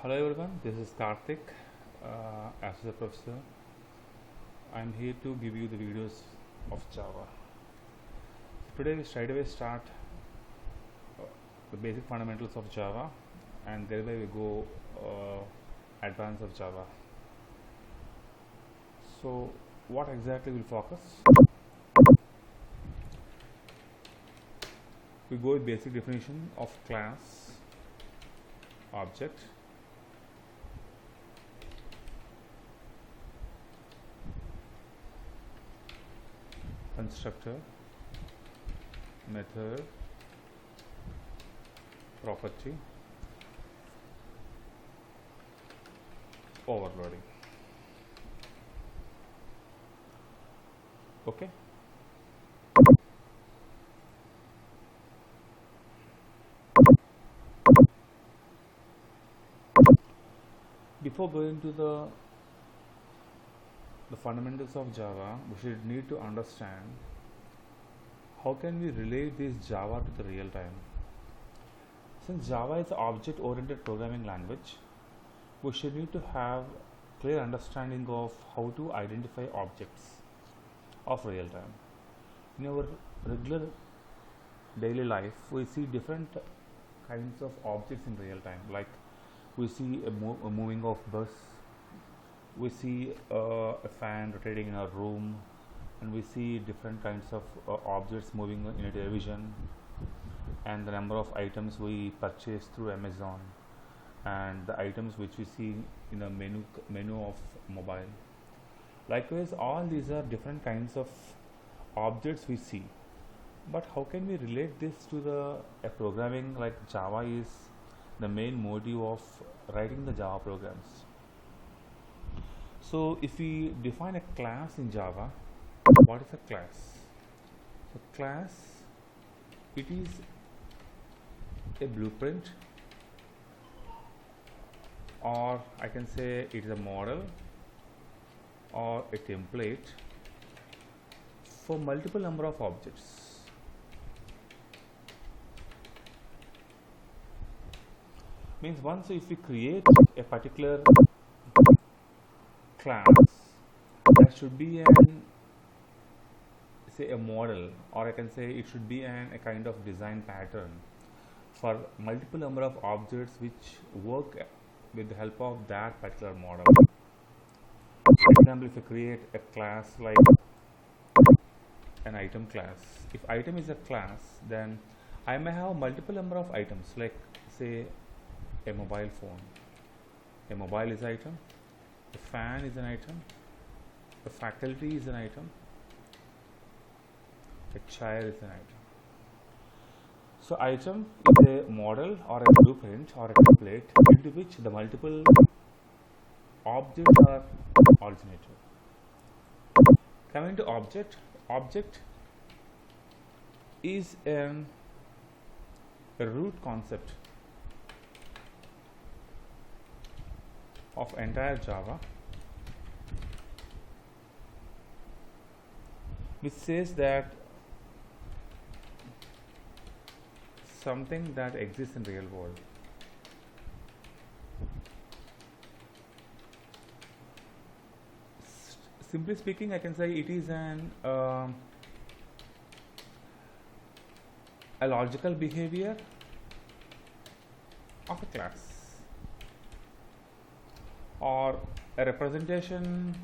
Hello everyone, this is Karthik, Associate Professor. I'm here to give you the videos of Java. Today we straight away start the basic fundamentals of Java, and thereby we go advanced of Java. So what exactly will focus? We go with basic definition of class, object, constructor, method, property, overloading. Okay. Before going to the fundamentals of Java, we should need to understand how can we relate this Java to the real time. Since Java is an object-oriented programming language, we should need to have clear understanding of how to identify objects of real time. In our regular daily life, we see different kinds of objects in real time, like we see a moving of bus, we see a fan rotating in our room, and we see different kinds of objects moving in a television, and the number of items we purchase through Amazon, and the items which we see in a menu of mobile. Likewise, all these are different kinds of objects we see. But how can we relate this to the a programming like Java is the main motive of writing the Java programs? So if we define a class in Java, what is a class? So class, it is a blueprint, or I can say it is a model or a template for multiple number of objects. Means once if we create a particular class, there should be a model, or I can say it should be a kind of design pattern for multiple number of objects which work with the help of that particular model. For example, if I create a class like an item class, if item is a class, then I may have multiple number of items, like say a mobile phone. A mobile is item, a fan is an item, a faculty is an item, a chair is an item. So item is a model or a blueprint or a template into which the multiple objects are originated. Coming to object, object is a root concept of entire Java, which says that something that exists in real world. Simply speaking, I can say it is a logical behavior of a class, or a representation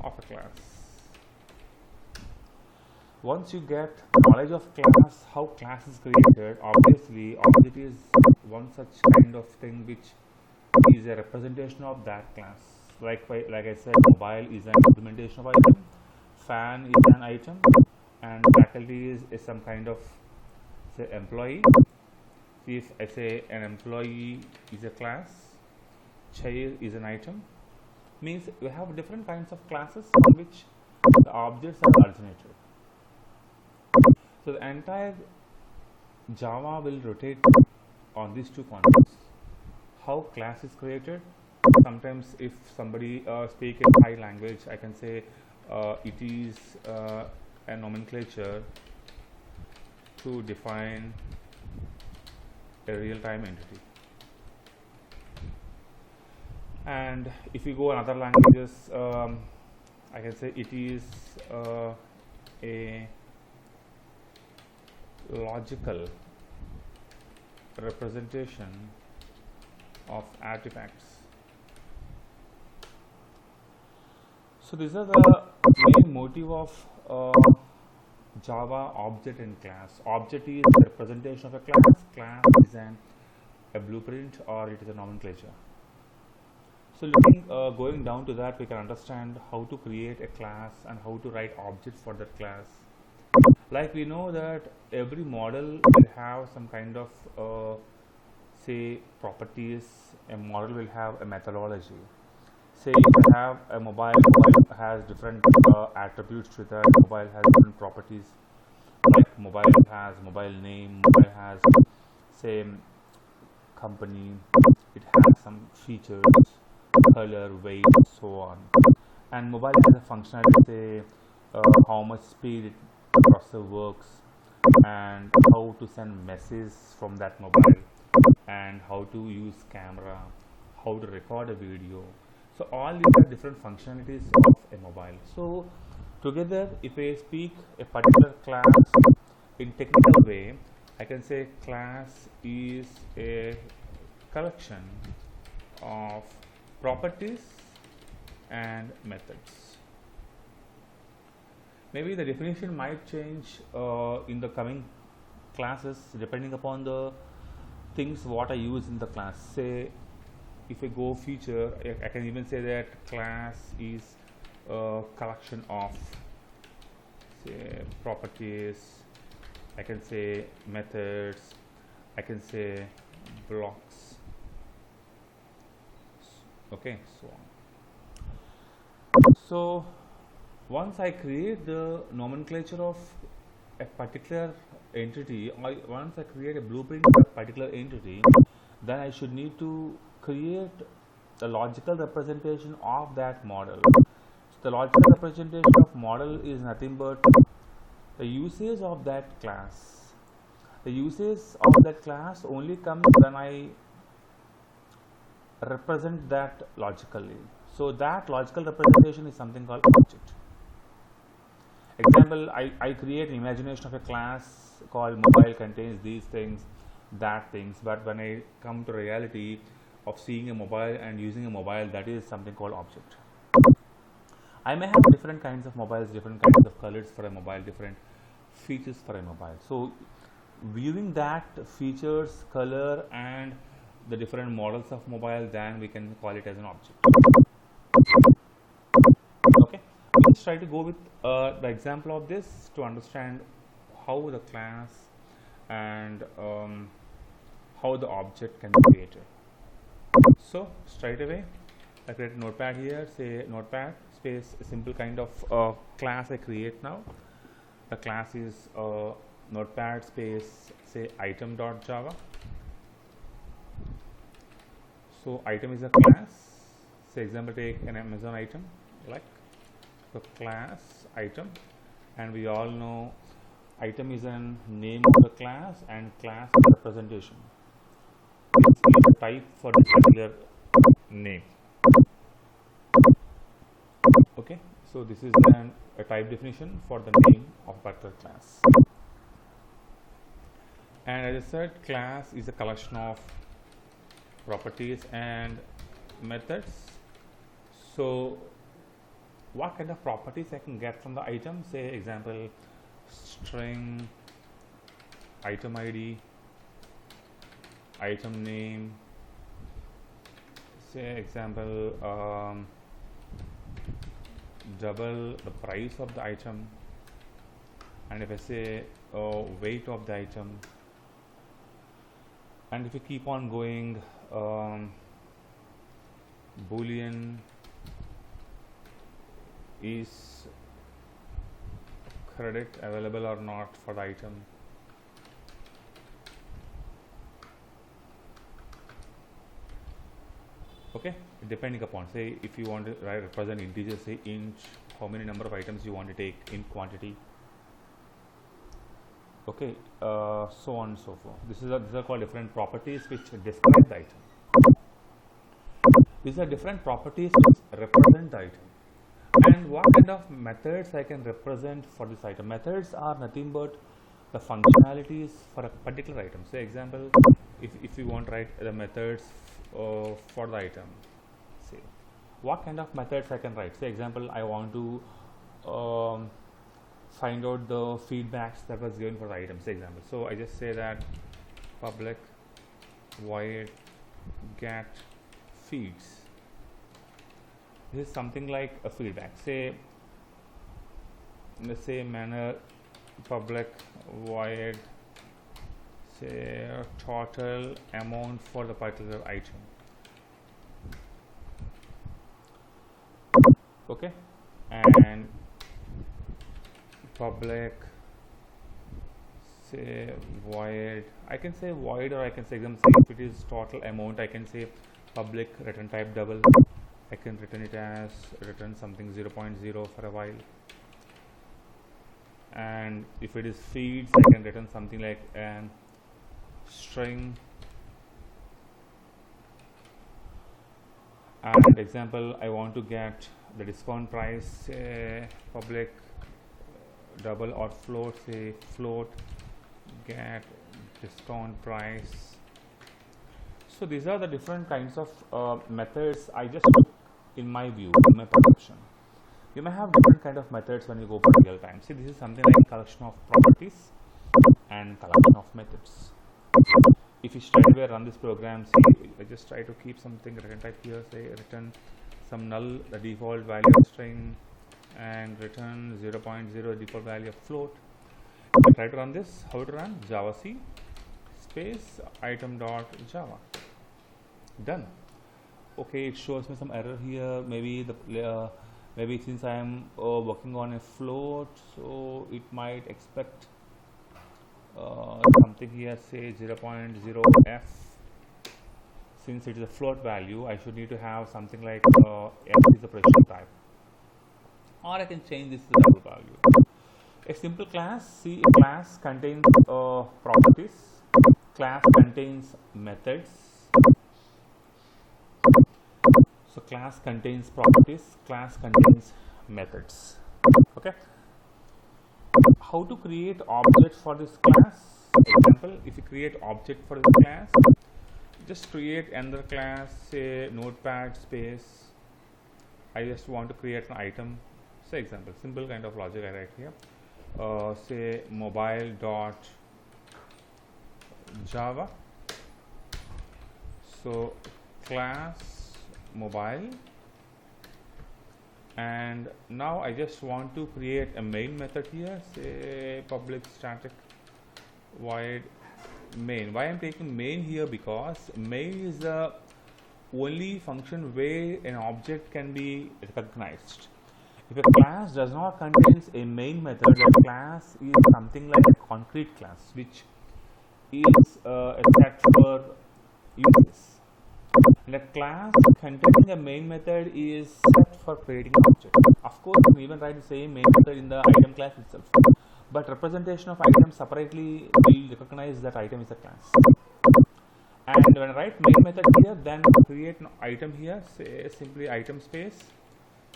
of a class. Once you get knowledge of class, how class is created, obviously object is one such kind of thing which is a representation of that class. Like I said, mobile is an implementation of item, fan is an item, and faculty is some kind of say employee. If I say an employee is a class, chair is an item, means we have different kinds of classes in which the objects are originated. So the entire Java will rotate on these two concepts. How class is created. Sometimes if somebody speak in high language, I can say it is a nomenclature to define a real-time entity. And if you go in other languages, I can say it is a logical representation of artifacts. So these are the main motive of Java object and class. Object is the representation of a class. Class is a blueprint, or it is a nomenclature. So going down to that, we can understand how to create a class and how to write objects for that class. Like we know that every model will have some kind of say properties. A model will have a methodology. Say if you have a mobile has different attributes to that. Mobile has different properties. Like mobile has mobile name. Mobile has same company. It has some features, color, weight, so on. And mobile has a functionality, say how much speed it processor works, and how to send messages from that mobile, and how to use camera, how to record a video. So all these are different functionalities of a mobile. So together, if I speak a particular class in technical way, I can say class is a collection of properties and methods. Maybe the definition might change in the coming classes depending upon the things what I use in the class. Say if I go feature, I can even say that class is a collection of say properties. I can say methods. I can say blocks. Okay, so on. So once I create the nomenclature of a particular entity, or once I create a blueprint of a particular entity, then I should need to create the logical representation of that model. So the logical representation of model is nothing but the usage of that class. The usage of that class only comes when I represent that logically. So that logical representation is something called object. Example, I create an imagination of a class called mobile contains these things, that things, but when I come to reality of seeing a mobile and using a mobile, that is something called object. I may have different kinds of mobiles, different kinds of colors for a mobile, different features for a mobile. So viewing that features, color and the different models of mobile, then we can call it as an object. Okay, let's try to go with the example of this to understand how the class and how the object can be created. So straight away I create a notepad here, say notepad space a simple kind of class I create now. The class is notepad space say item.java. So item is a class. Say example, take an Amazon item, like the class item, and we all know item is a name of the class and class is representation. It's a type for this particular name. Okay, so this is then a type definition for the name of particular class. And as I said, class is a collection of properties and methods. So what kind of properties I can get from the item? Say example, string, item ID, item name. Say example, double the price of the item, and if I say weight of the item, and if you keep on going, boolean is credit available or not for the item. Okay, depending upon, say if you want to represent integer, say int, how many number of items you want to take in quantity. Okay, so on and so forth. These are called different properties which describe the item. These are different properties which represent the item. And what kind of methods I can represent for this item? Methods are nothing but the functionalities for a particular item. Say example, if you want to write the methods for the item, say what kind of methods I can write. Say example, I want to find out the feedbacks that was given for the item. Say example, so I just say that public void get feeds. This is something like a feedback. Say in the same manner, public void say total amount for the particular item. Okay, and public say void, I can say void, or I can say example, if it is total amount, I can say public return type double. I can return it as return something 0.0 for a while, and if it is feeds, I can return something like an string. And example, I want to get the discount price, public double or float, say float get discount price. So these are the different kinds of methods I just took in my view, in my perception. You may have different kind of methods when you go for real time. See, this is something like collection of properties and collection of methods. If you straight away run this program, see, I just try to keep something return type here, say return some null, the default value of string, and return 0.0 default value of float. If I try to run this, how to run? Java C space item dot java. Done. Okay, it shows me some error here. Maybe the maybe since I am working on a float, so it might expect something here, say 0.0f. Since it is a float value, I should need to have something like f is the precision type, or I can change this to the double value. A simple class, see, a class contains properties, class contains methods. So class contains properties, class contains methods. Okay. How to create object for this class? Example, if you create object for this class, just create another class, say notepad space. I just want to create an item. Say example, simple kind of logic I write here. Say mobile dot java. So class mobile, and now I just want to create a main method here, say public static void main. Why I'm taking main here? Because main is the only function where an object can be recognized. If a class does not contains a main method, the class is something like a concrete class, which is a set for uses. And a class containing a main method is set for creating an object. Of course, you can even write the same main method in the item class itself, but representation of items separately will recognize that item is a class. And when I write main method here, then create an item here, say simply item space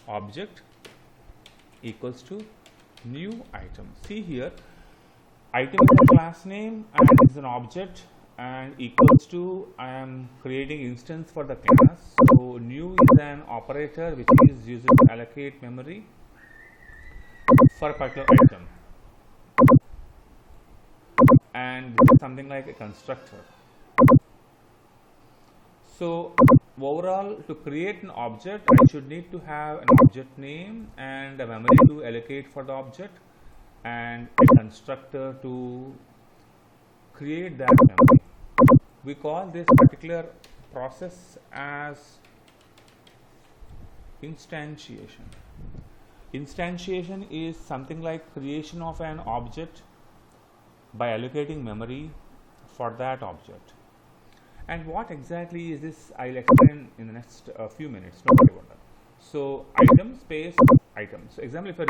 object equals to new item. See here, item is a class name and is an object, and equals to, I am creating instance for the class. So new is an operator which is used to allocate memory for a particular item, and this is something like a constructor. So overall, to create an object, I should need to have an object name and a memory to allocate for the object, and a constructor to create that memory. We call this particular process as instantiation. Instantiation is something like creation of an object by allocating memory for that object. And what exactly is this? I'll explain in the next few minutes. Don't worry about that. So item space item. So example, if I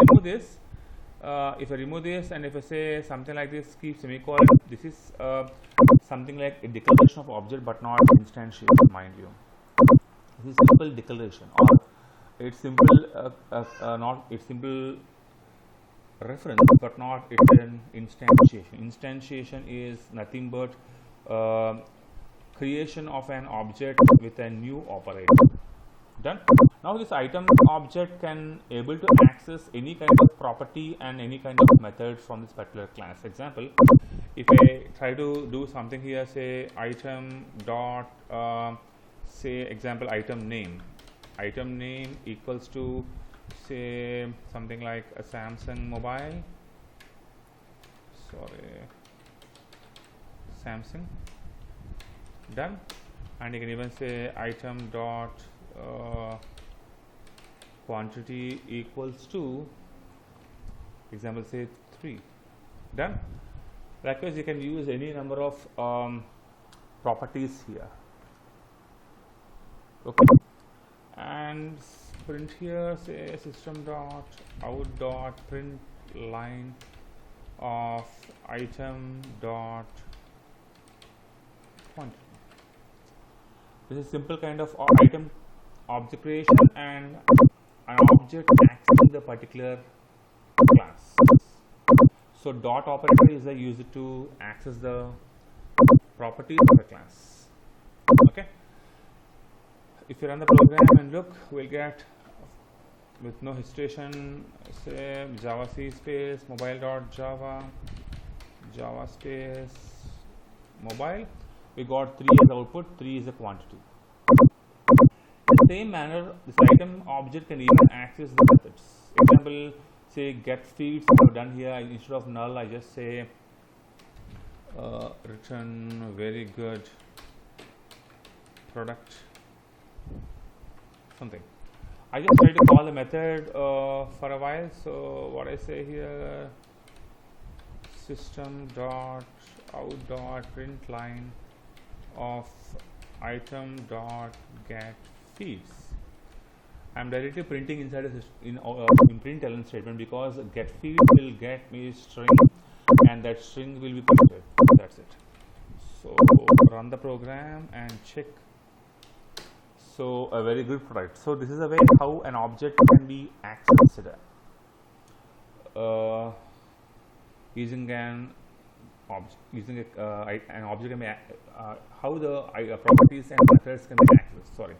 remove this, and if I say something like this, keep semicolon, this is something like a declaration of object, but not instantiation, mind you. This is simple declaration, or it's simple not it's simple reference, but not it's an instantiation. Instantiation is nothing but uh, creation of an object with a new operator. Done. Now this item object can able to access any kind of property and any kind of method from this particular class. Example, if I try to do something here, say item dot say example item name equals to say something like a Samsung mobile, Samsung. Done. And you can even say item dot quantity equals to example say 3. Done. Likewise, you can use any number of properties here. Okay, and print here say system dot out dot print line of item dot quantity. This is simple kind of item object creation and an object accessing the particular class. So dot operator is used to access the properties of the class. Okay. If you run the program and look, we'll get with no hesitation say java c space mobile dot java space mobile. We got 3 as output, 3 is a quantity. In the same manner, this item object can even access the methods. Example, say get feeds. I have done here, instead of null I just say return very good product something. I just try to call the method for a while. So what I say here, system dot out dot print line of item dot get feeds. I'm directly printing inside a in println statement, because get feed will get me string and that string will be printed. That's it. So run the program and check. So a very good product. So this is a way how an object can be accessed using an object. Using an object can be how the properties and methods can be accessed. Sorry.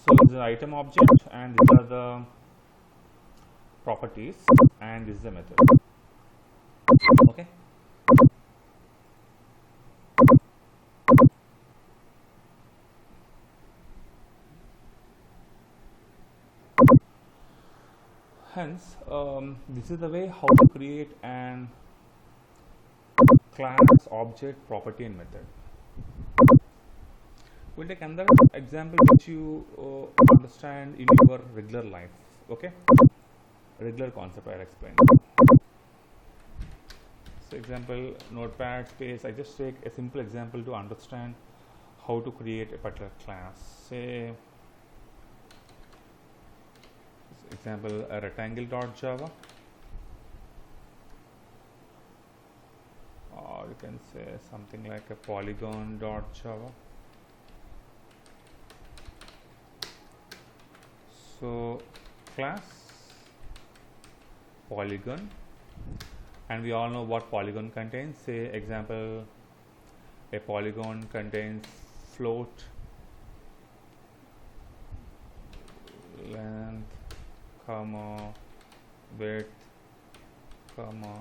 So this is the item object, and these are the properties, and this is the method. Okay. Hence, this is the way how to create an class, object, property, and method. We'll take another example which you understand in your regular life. Okay, regular concept I'll explain. So example, notepad space. I just take a simple example to understand how to create a particular class. Say example, a rectangle.java, or you can say something like a polygon.java. So class polygon, and we all know what polygon contains. Say example, a polygon contains float, length, comma, width, comma,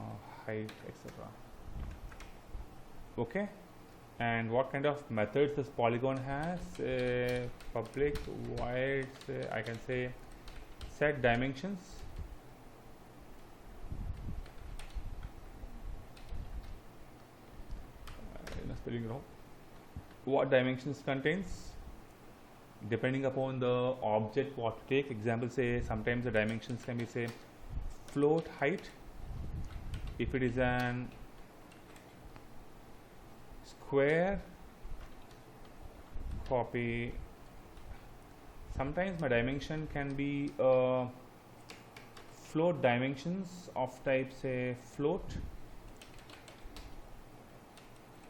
height, etc. Okay, and what kind of methods this polygon has? Public void, I can say set dimensions, spelling wrong. What dimensions contains, depending upon the object what to take. Example, say sometimes the dimensions can be say float height. If it is an square, copy. Sometimes my dimension can be float dimensions of type say float,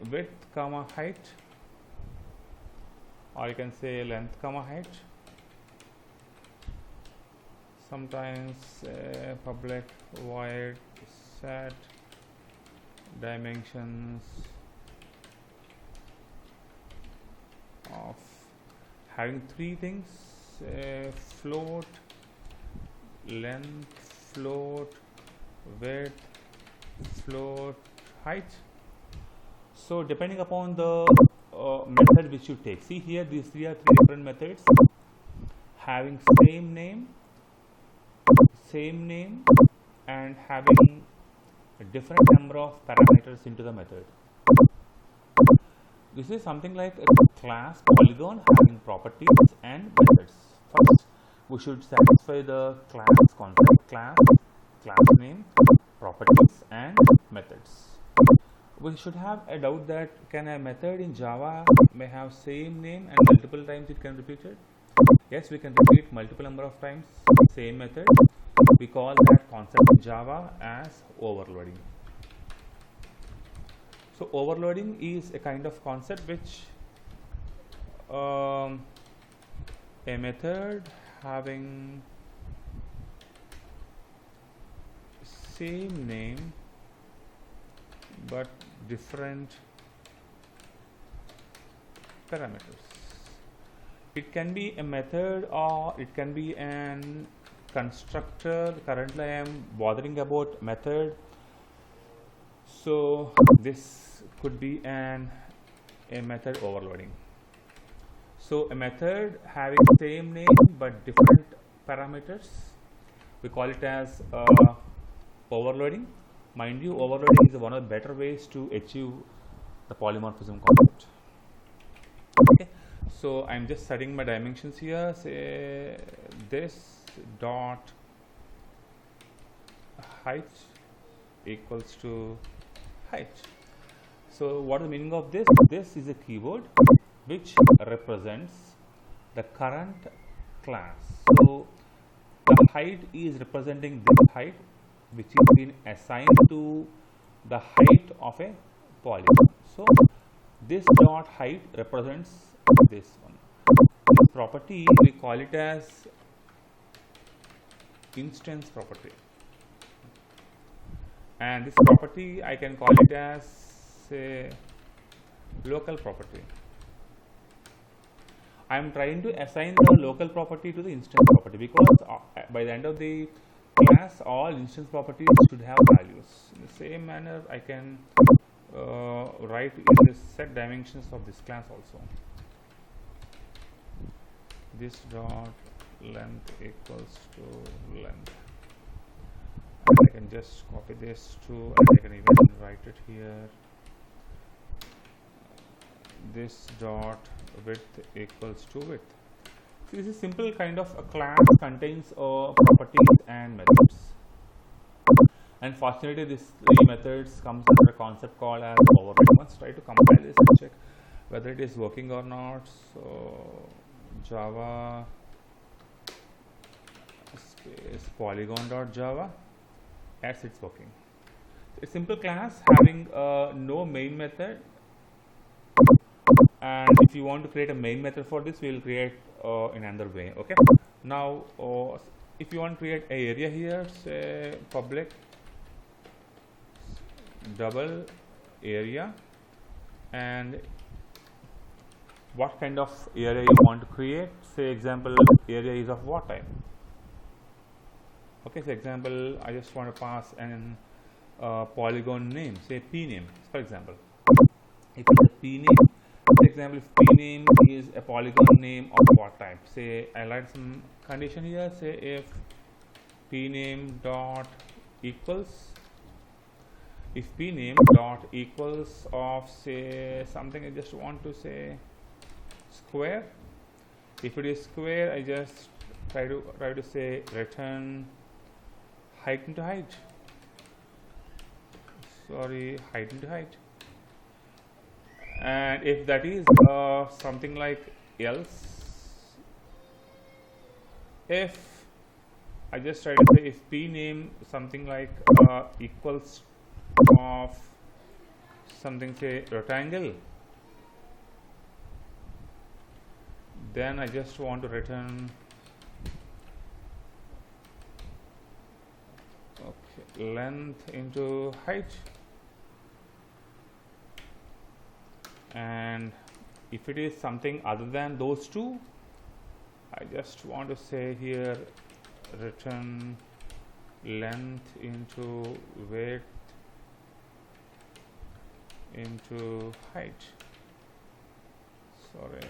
width comma height, or you can say length comma height. Sometimes public void set dimensions of having three things: float, length, float, width, float, height. So depending upon the method which you take, see here these three are three different methods having same name and having a different number of parameters into the method. This is something like a class polygon having properties and methods. First, we should satisfy the class concept, class name, properties and methods. We should have a doubt that can a method in Java may have same name and multiple times it can repeat it? Yes, we can repeat multiple number of times same method. We call that concept in Java as overloading. So overloading is a kind of concept which a method having same name but different parameters. It can be a method or it can be an constructor. Currently I am bothering about method, so this could be a method overloading. So a method having same name but different parameters, we call it as overloading. Mind you, overloading is one of the better ways to achieve the polymorphism concept. Okay, so I'm just setting my dimensions here. Say this dot height equals to height. So what is the meaning of this? This is a keyword which represents the current class. So the height is representing this height which is been assigned to the height of a polygon. So this dot height represents this one. This property we call it as instance property, and this property I can call it as say local property. I am trying to assign the local property to the instance property because by the end of the class all instance properties should have values. In the same manner I can write in this set dimensions of this class also. This dot length equals to length, and I can just copy this to, and I can even write it here. This dot width equals to width. So this is simple kind of a class contains properties and methods. And fortunately, these three methods comes under a concept called as overloading. Let's try to compile this and check whether it is working or not. So Java space polygon.java, as it's working. A simple class having no main method, and if you want to create a main method for this, we will create in another way. Okay. Now, if you want to create an area here, say public double area, and what kind of area you want to create. Say example area is of what type. Okay, so example I just want to pass an polygon name, say p name for example. If it's a p name, for example, if p name is a polygon name of what type, say I write some condition here, say if p name dot equals, if p name dot equals of say something, I just want to say square. If it is square, I just try to say return height into height. Sorry, height into height. And if that is something like else, if I just try to say if p name something like equals of something say rectangle, Then I just want to return length into height, and if it is something other than those two, I just want to say here return length into width into height. Sorry.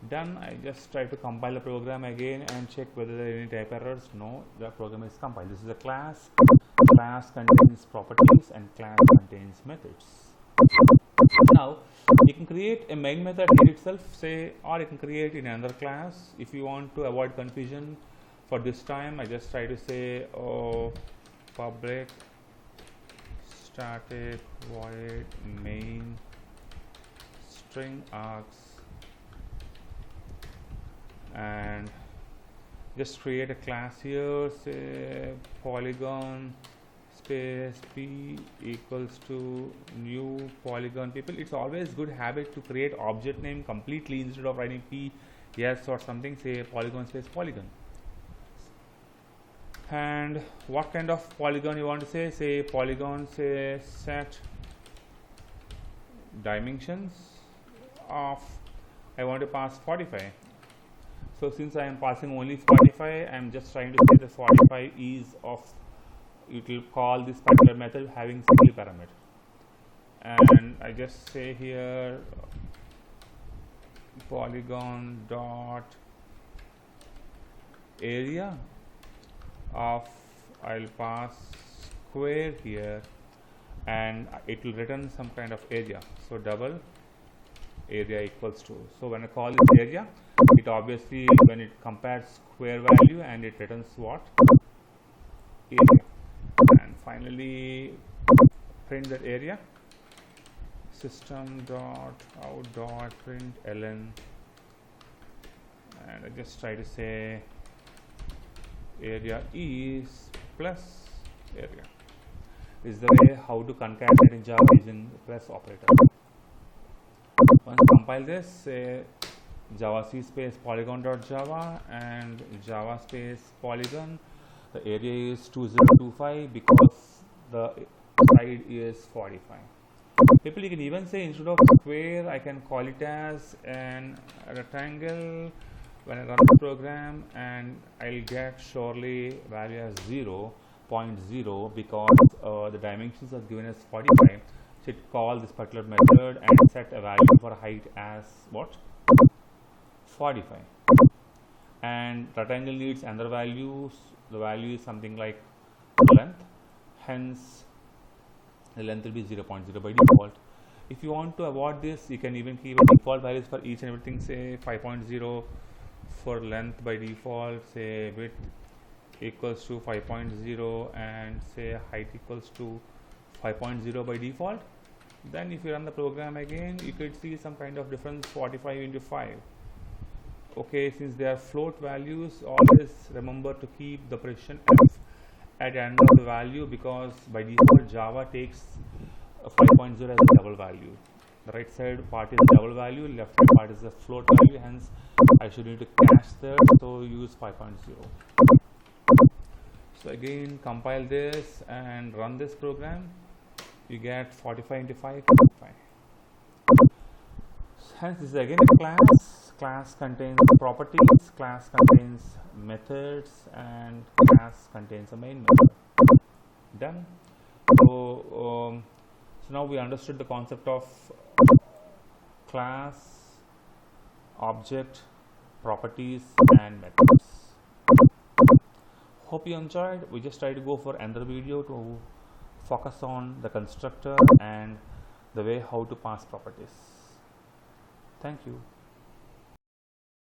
Done. I just try to compile the program again and check whether there are any type errors. No, the program is compiled. This is a class. Class contains properties and class contains methods. Now you can create a main method here itself, say, or you can create in another class if you want to avoid confusion. For this time I just try to say public static void main string args, and just create a class here, say polygon space p equals to new polygon people. It's always good habit to create object name completely instead of writing p yes or something. Say polygon space polygon. And what kind of polygon you want to say polygon, say set dimensions of, I want to pass 45. So since I am passing only 45, I am just trying to say the 45 is of, it will call this particular method having single parameter, and I just say here polygon dot area of, I'll pass square here, and it will return some kind of area. So double area equals to, so when I call this area, it obviously when it compares square value and it returns what, area. And finally print that area, system dot out dot print ln, and I just try to say area is plus area. This is the way how to concatenate in Java using plus operator. Once compile this, say java c space polygon dot java and java space polygon. The area is 2025 because the side is 45. People, you can even say instead of square, I can call it as an rectangle when I run the program, and I'll get surely value as 0.0 because the dimensions are given as 45. So it call this particular method and set a value for height as what, 45, and rectangle needs another values. The value is something like length, hence the length will be 0.0 by default. If you want to avoid this, you can even keep a default values for each and everything, say 5.0 for length by default, say width equals to 5.0 and say height equals to 5.0 by default. Then if you run the program again, you could see some kind of difference, 45 into 5. Okay, since they are float values, always remember to keep the precision f at the end of the value, because by default Java takes 5.0 as a double value. The right side part is double value, left side part is a float value, hence I should need to cache that, so use 5.0. So again compile this and run this program, you get 45 into 5, 45. Hence this is again a class contains properties, class contains methods, and class contains a main method. Done. So now we understood the concept of class, object, properties, and methods. Hope you enjoyed. We just try to go for another video to focus on the constructor and the way how to pass properties. Thank you.